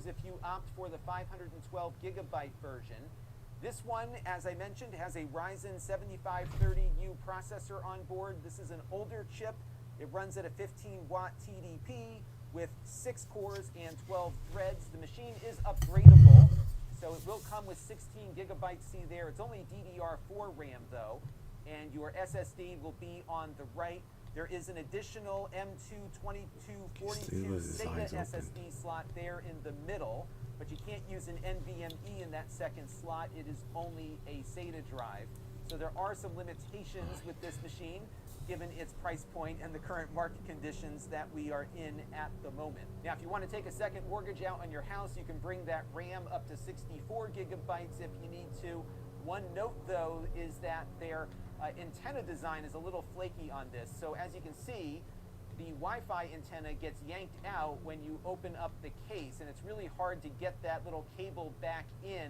if you opt for the 512 gigabyte version. This one, as I mentioned, has a Ryzen 7530U processor on board. This is an older chip. It runs at a 15-watt TDP with 6 cores and 12 threads. The machine is upgradable, so it will come with 16 gigabytes. See there, it's only DDR4 RAM though, and your SSD will be on the right. There is an additional M2 2242 SATA SSD slot there in the middle, but you can't use an NVMe in that second slot. It is only a SATA drive. So there are some limitations with this machine, given its price point and the current market conditions that we are in at the moment. Now, if you want to take a second mortgage out on your house, you can bring that RAM up to 64 gigabytes if you need to. One note, though, is that their antenna design is a little flaky on this. So as you can see, the Wi-Fi antenna gets yanked out when you open up the case, and it's really hard to get that little cable back in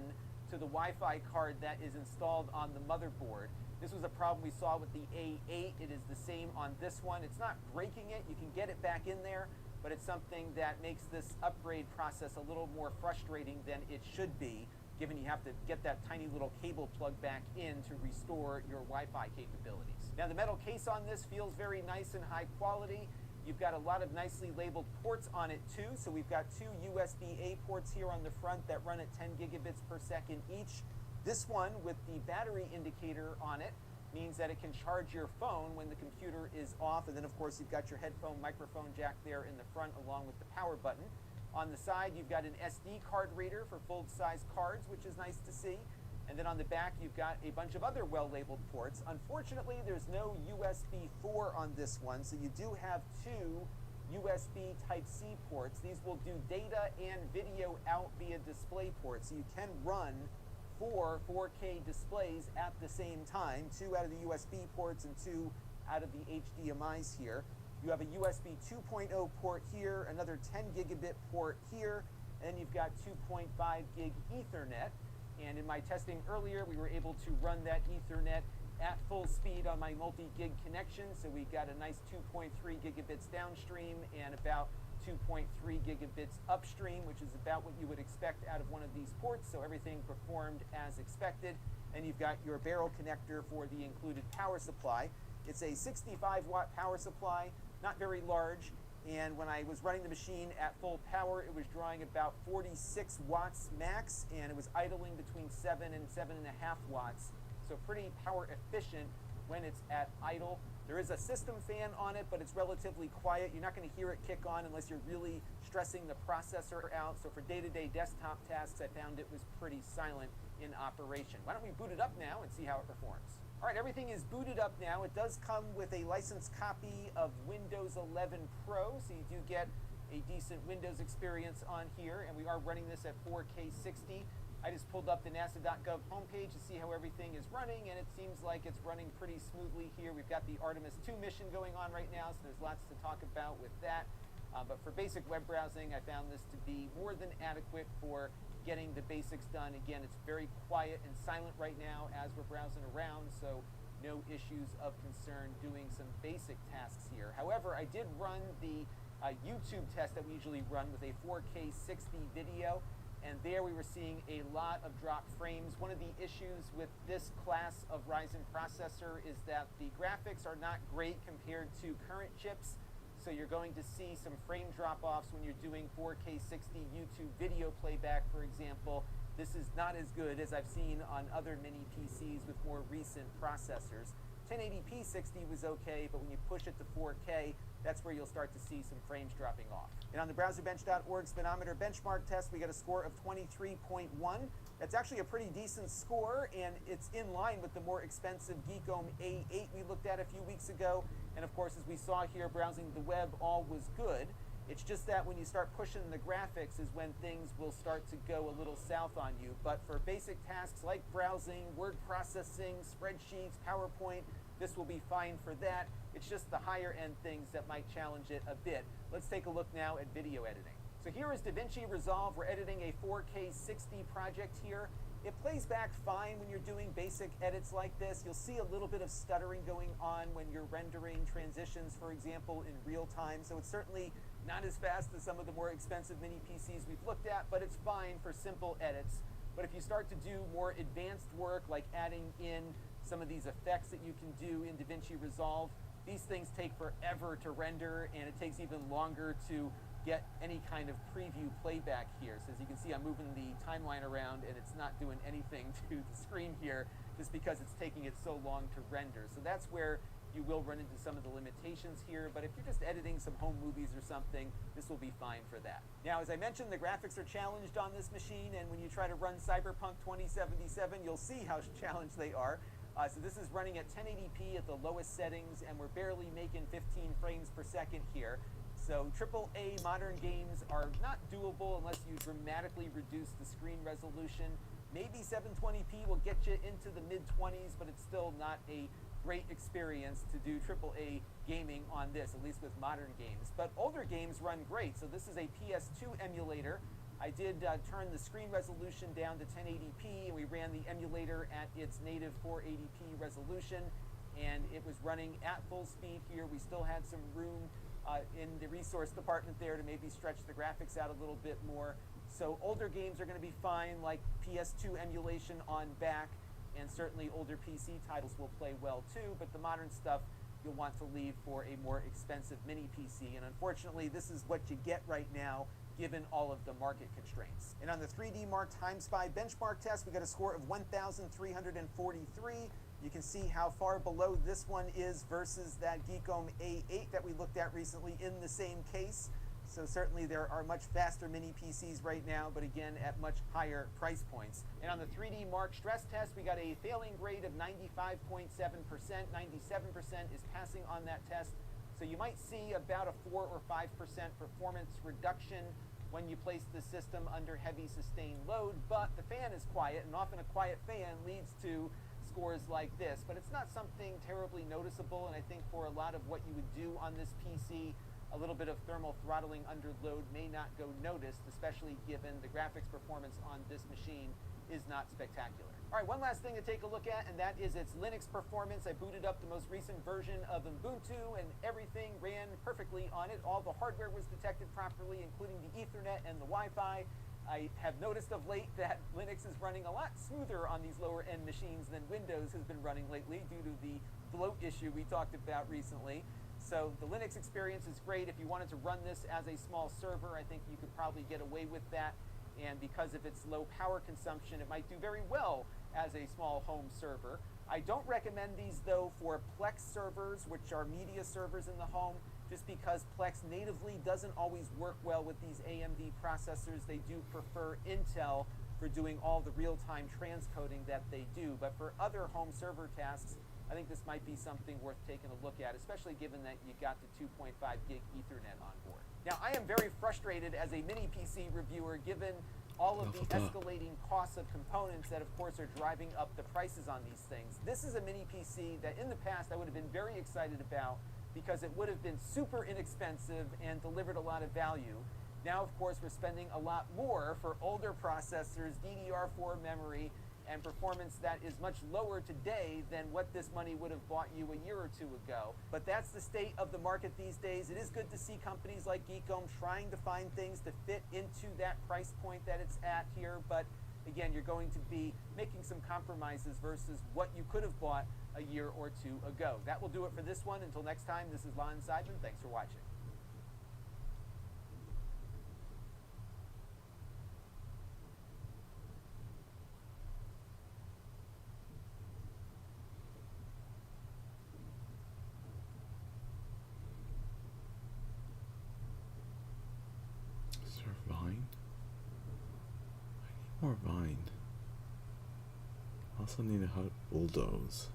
to the Wi-Fi card that is installed on the motherboard. This was a problem we saw with the A8. It is the same on this one. It's not breaking it. You can get it back in there, but it's something that makes this upgrade process a little more frustrating than it should be, given you have to get that tiny little cable plug back in to restore your Wi-Fi capabilities. Now, the metal case on this feels very nice and high quality. You've got a lot of nicely labeled ports on it too. So we've got 2 USB-A ports here on the front that run at 10 gigabits per second each. This one with the battery indicator on it means that it can charge your phone when the computer is off. And then of course you've got your headphone microphone jack there in the front along with the power button. On the side, you've got an SD card reader for full-size cards, which is nice to see. And then on the back, you've got a bunch of other well-labeled ports. Unfortunately, there's no USB 4 on this one, so you do have 2 USB Type-C ports. These will do data and video out via display ports, so you can run 4 4K displays at the same time, 2 out of the USB ports and 2 out of the HDMIs here. You have a USB 2.0 port here, another 10 gigabit port here, and you've got 2.5 gig Ethernet. And in my testing earlier, we were able to run that Ethernet at full speed on my multi-gig connection. So we got a nice 2.3 gigabits downstream and about 2.3 gigabits upstream, which is about what you would expect out of one of these ports. So everything performed as expected. And you've got your barrel connector for the included power supply. It's a 65 watt power supply, not very large. And when I was running the machine at full power, it was drawing about 46 watts max, and it was idling between 7 and 7.5 watts. So pretty power efficient when it's at idle. There is a system fan on it, but it's relatively quiet. You're not going to hear it kick on unless you're really stressing the processor out. So for day-to-day desktop tasks, I found it was pretty silent in operation. Why don't we boot it up now and see how it performs? All right, everything is booted up now. It does come with a licensed copy of Windows 11 Pro, so you do get a decent Windows experience on here, and we are running this at 4K 60. I just pulled up the NASA.gov homepage to see how everything is running, and it seems like it's running pretty smoothly here. We've got the Artemis 2 mission going on right now, so there's lots to talk about with that. But for basic web browsing, I found this to be more than adequate for getting the basics done. Again, it's very quiet and silent right now as we're browsing around, so no issues of concern doing some basic tasks here. However, I did run the YouTube test that we usually run with a 4K 60 video, and there we were seeing a lot of dropped frames. One of the issues with this class of Ryzen processor is that the graphics are not great compared to current chips. So you're going to see some frame drop-offs when you're doing 4K 60 YouTube video playback, for example. This is not as good as I've seen on other mini PCs with more recent processors. 1080p 60 was okay, but when you push it to 4K, that's where you'll start to see some frames dropping off. And on the browserbench.org Spinometer benchmark test, we got a score of 23.1. That's actually a pretty decent score, and it's in line with the more expensive Geekom A8 we looked at a few weeks ago. And of course, as we saw here, browsing the web, all was good. It's just that when you start pushing the graphics is when things will start to go a little south on you. But for basic tasks like browsing, word processing, spreadsheets, PowerPoint, this will be fine for that. It's just the higher end things that might challenge it a bit. Let's take a look now at video editing. So here is DaVinci Resolve. We're editing a 4K 60 project here. It plays back fine when you're doing basic edits like this. You'll see a little bit of stuttering going on when you're rendering transitions, for example, in real time. So it's certainly Not as fast as some of the more expensive mini PCs we've looked at, but it's fine for simple edits. But if you start to do more advanced work, like adding in some of these effects that you can do in DaVinci Resolve, these things take forever to render, and it takes even longer to get any kind of preview playback here. So as you can see, I'm moving the timeline around and it's not doing anything to the screen here just because it's taking it so long to render. So that's where you will run into some of the limitations here, but if you're just editing some home movies or something, this will be fine for that. Now, as I mentioned, the graphics are challenged on this machine, and when you try to run Cyberpunk 2077, you'll see how challenged they are. So this is running at 1080p at the lowest settings, and we're barely making 15 frames per second here. So AAA modern games are not doable unless you dramatically reduce the screen resolution. Maybe 720p will get you into the mid-20s, but it's still not a great experience to do AAA gaming on this, at least with modern games. But older games run great. So this is a PS2 emulator. I did turn the screen resolution down to 1080p, and we ran the emulator at its native 480p resolution, and it was running at full speed here. We still had some room in the resource department there to maybe stretch the graphics out a little bit more. So older games are going to be fine, like PS2 emulation on back, and certainly older PC titles will play well too, but the modern stuff you'll want to leave for a more expensive mini PC. And unfortunately, this is what you get right now, given all of the market constraints. And on the 3D Mark Time Spy benchmark test, we got a score of 1,343. You can see how far below this one is versus that Geekom A8 that we looked at recently in the same case. So certainly there are much faster mini PCs right now, but again, at much higher price points. And on the 3D Mark stress test, we got a failing grade of 95.7%. 97% is passing on that test. So you might see about a 4 or 5% performance reduction when you place the system under heavy sustained load, but the fan is quiet, and often a quiet fan leads to scores like this. But it's not something terribly noticeable, and I think for a lot of what you would do on this PC, a little bit of thermal throttling under load may not go noticed, especially given the graphics performance on this machine is not spectacular. All right, one last thing to take a look at, and that is its Linux performance. I booted up the most recent version of Ubuntu, and everything ran perfectly on it. All the hardware was detected properly, including the Ethernet and the Wi-Fi. I have noticed of late that Linux is running a lot smoother on these lower end machines than Windows has been running lately due to the bloat issue we talked about recently. So the Linux experience is great. If you wanted to run this as a small server, I think you could probably get away with that. And because of its low power consumption, it might do very well as a small home server. I don't recommend these though for Plex servers, which are media servers in the home, just because Plex natively doesn't always work well with these AMD processors. They do prefer Intel for doing all the real-time transcoding that they do. But for other home server tasks, I think this might be something worth taking a look at, especially given that you got the 2.5 gig Ethernet on board. Now, I am very frustrated as a mini PC reviewer, given all of the escalating costs of components that, of course, are driving up the prices on these things. This is a mini PC that in the past I would have been very excited about because it would have been super inexpensive and delivered a lot of value. Now, of course, we're spending a lot more for older processors, DDR4 memory, and performance that is much lower today than what this money would have bought you a year or two ago. But that's the state of the market these days. It is good to see companies like Geekom trying to find things to fit into that price point that it's at here. But again, you're going to be making some compromises versus what you could have bought a year or two ago. That will do it for this one. Until next time, this is Lon Seidman. Thanks for watching. Vine? I need more Vine. I also need a hot bulldoze.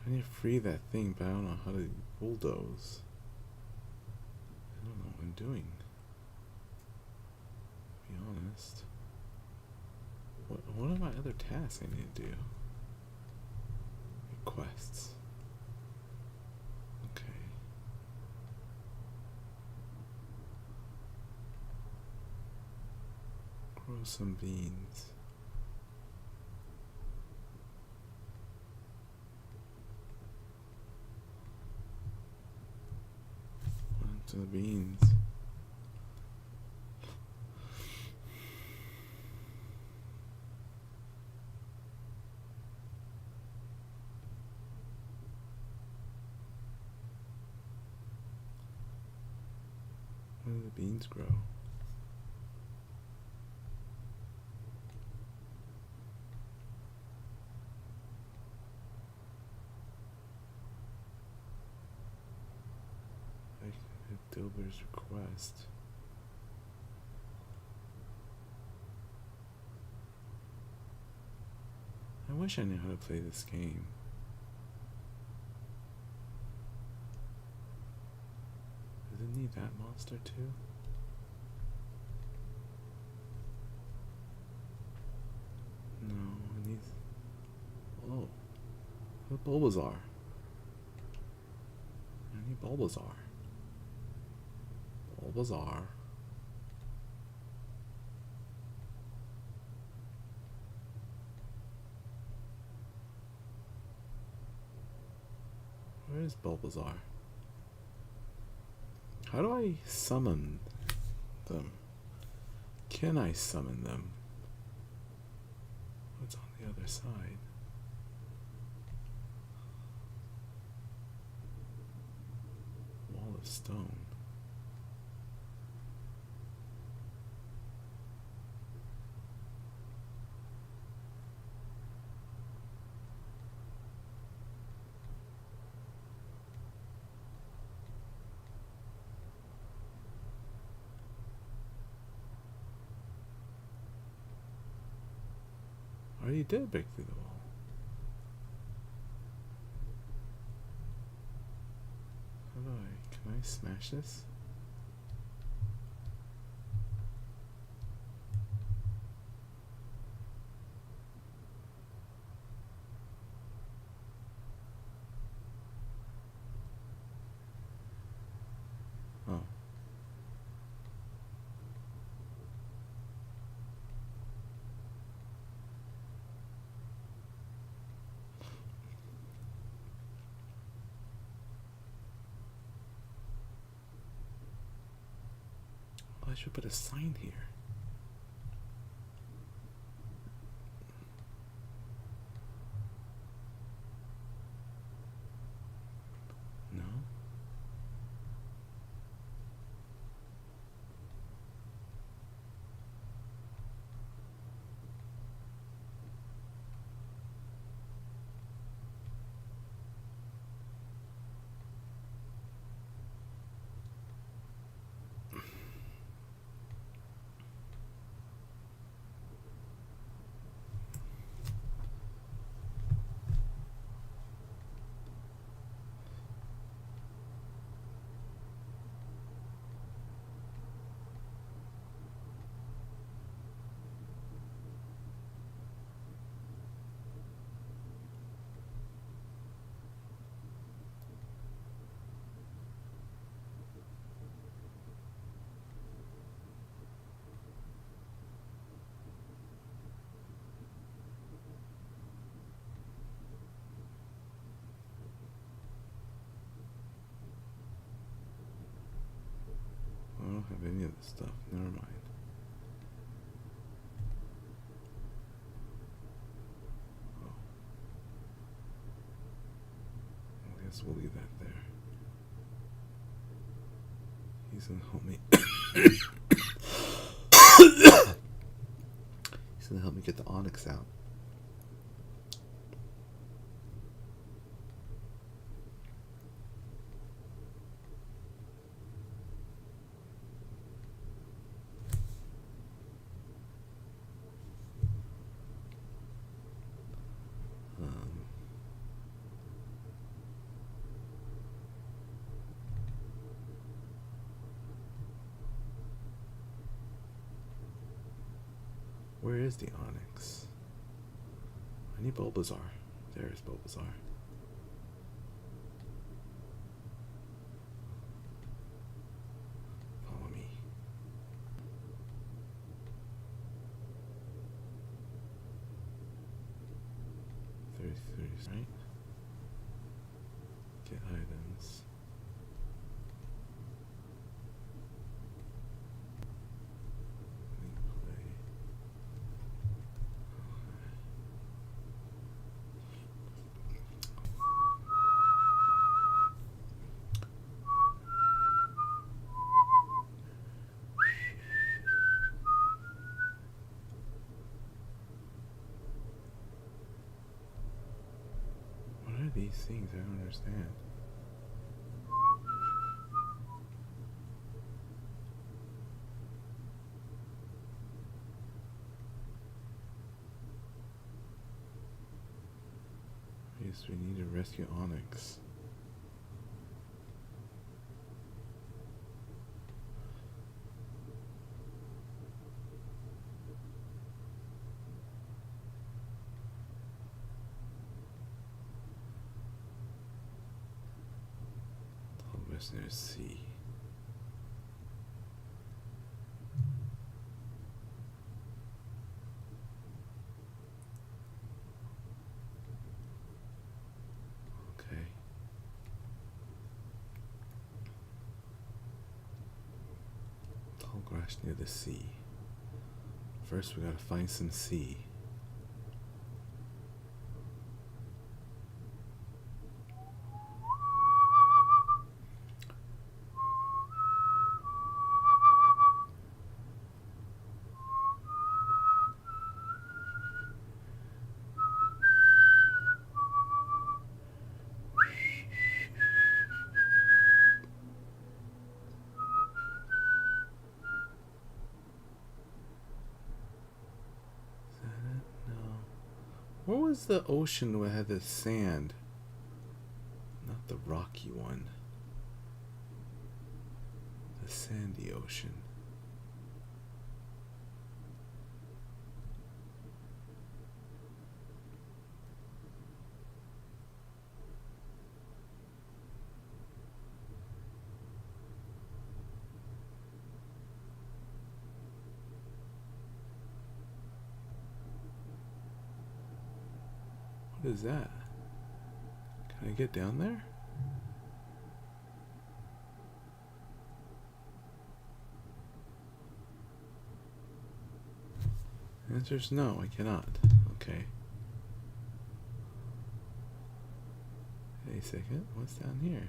I need to free that thing, but I don't know how to bulldoze. I don't know what I'm doing, to be honest. What are my other tasks I need to do? Quests. Okay. Grow some beans. To the beans. Where do the beans grow? Dilber's request. I wish I knew how to play this game. Does it need that monster too? No, it needs... Oh. What Bulbasaur? I need Bulbasaur. Bulbasaur. Where is Bulbasaur? How do I summon them? Can I summon them? What's on the other side? Wall of stone. Oh, you did break through the wall. How do can I smash this? Oh. I should put a sign here. No? I don't have any of this stuff. Never mind. Oh. I guess we'll leave that there. He's gonna help me. He's gonna help me get the onyx out. Where is the onyx? I need Bulbasaur. There's Bulbasaur. Follow me. 33, right? Get items. Play. What are these things? I don't understand. Yes, we need to rescue Onyx. Western Sea. Okay. Tall grass near the sea. First, we gotta find some sea. Where was the ocean that had the sand? Not the rocky one. The sandy ocean. What is that? Can I get down there? The answer is no, I cannot. Okay. Wait a second, what's down here?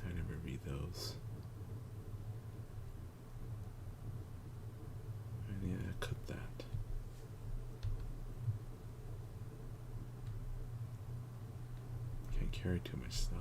I never read those. I need to cut that. Can't carry too much stuff.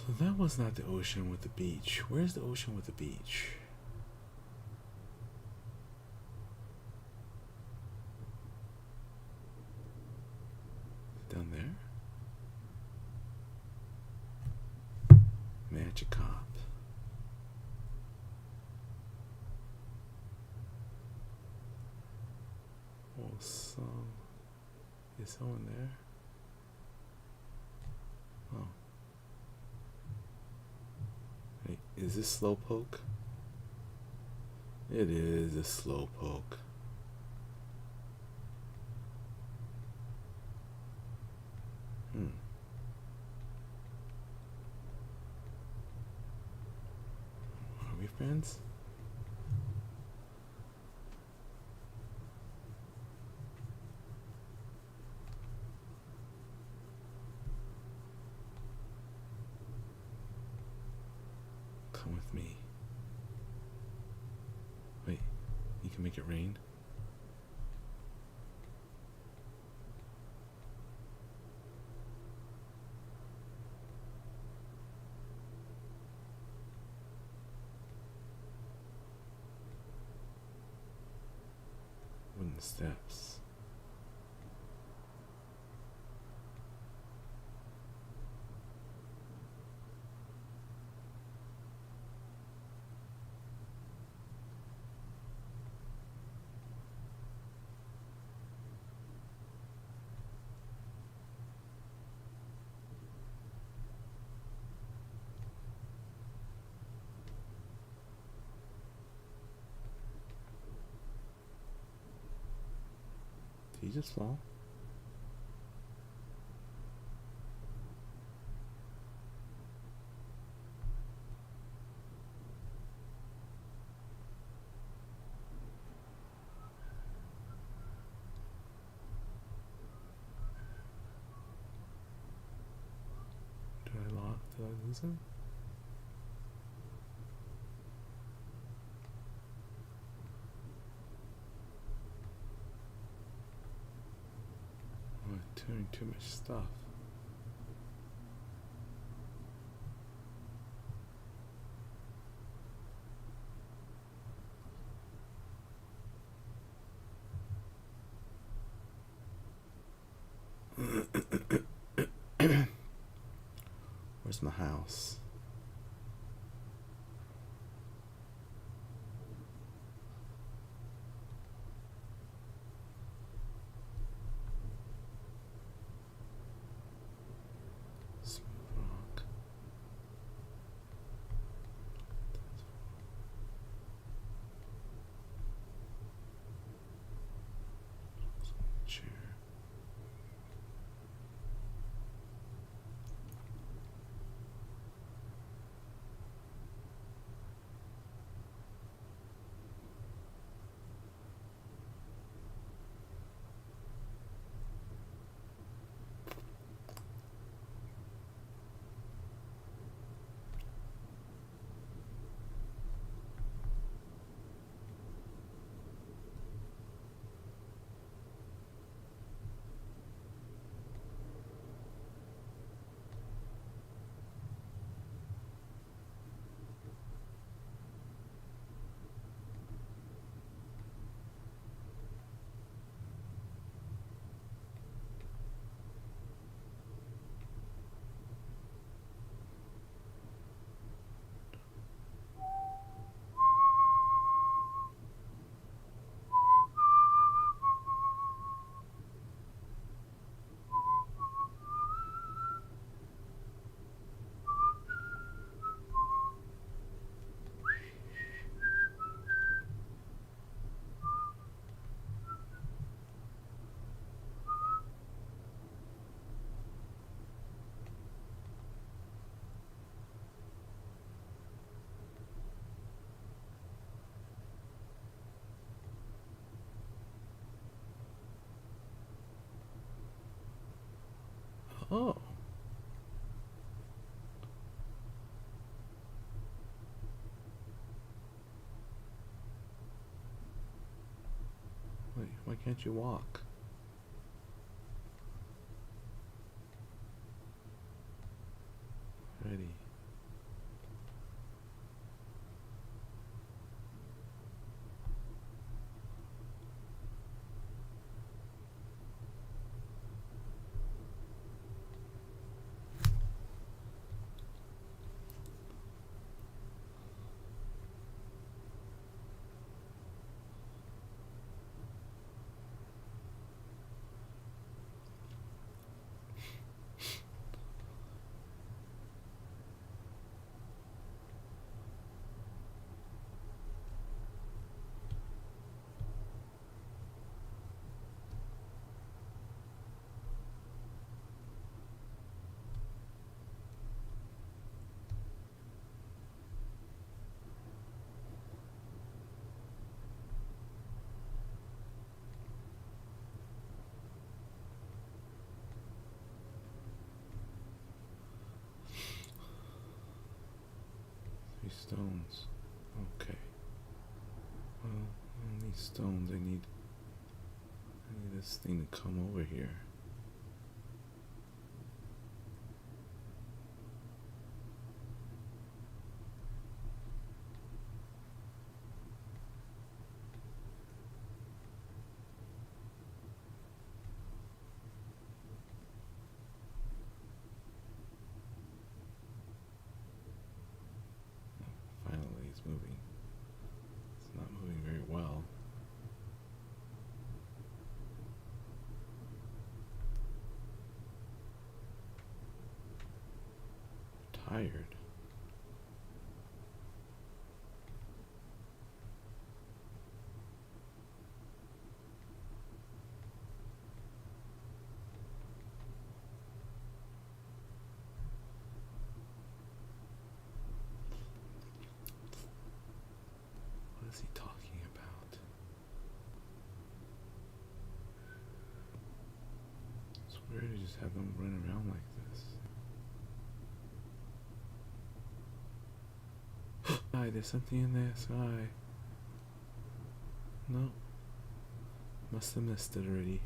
So that was not the ocean with the beach. Where's the ocean with the beach? Down there? Magikarp. Oh, is someone there? Oh. Wait, is this Slowpoke? It is a Slowpoke. Are we friends? Come with me. Wait, you can make it rain? Wooden steps. Did he just fall? Did I lose him? Oh, I'm doing too much stuff. Where's my house? Smooth rock. Chair. Oh. Wait, why can't you walk? Ready. stones. Okay. Well, I need stones. I need this thing to come over here. Finally, it's moving. It's not moving very well. Tired. What is he talking about? It's weird to just have them run around like this. Hi, there's something in there, sky. No. Must have missed it already.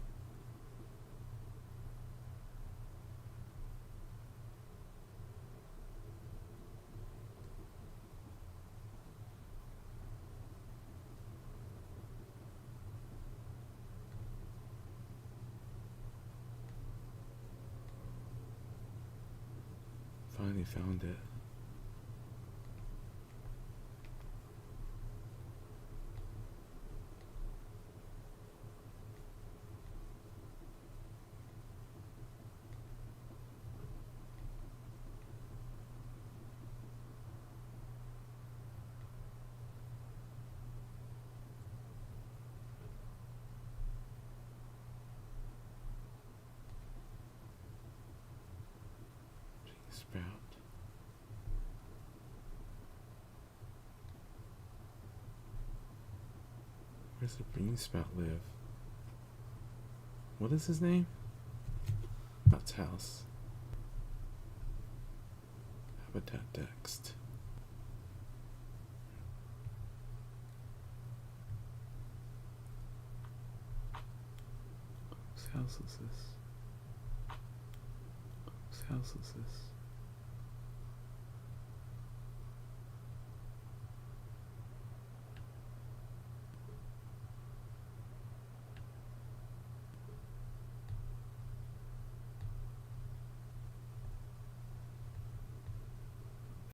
Finally found it. Sprout. Where's the green sprout live? What is his name? That's house. Habitat text. Whose house is this? Whose house is this?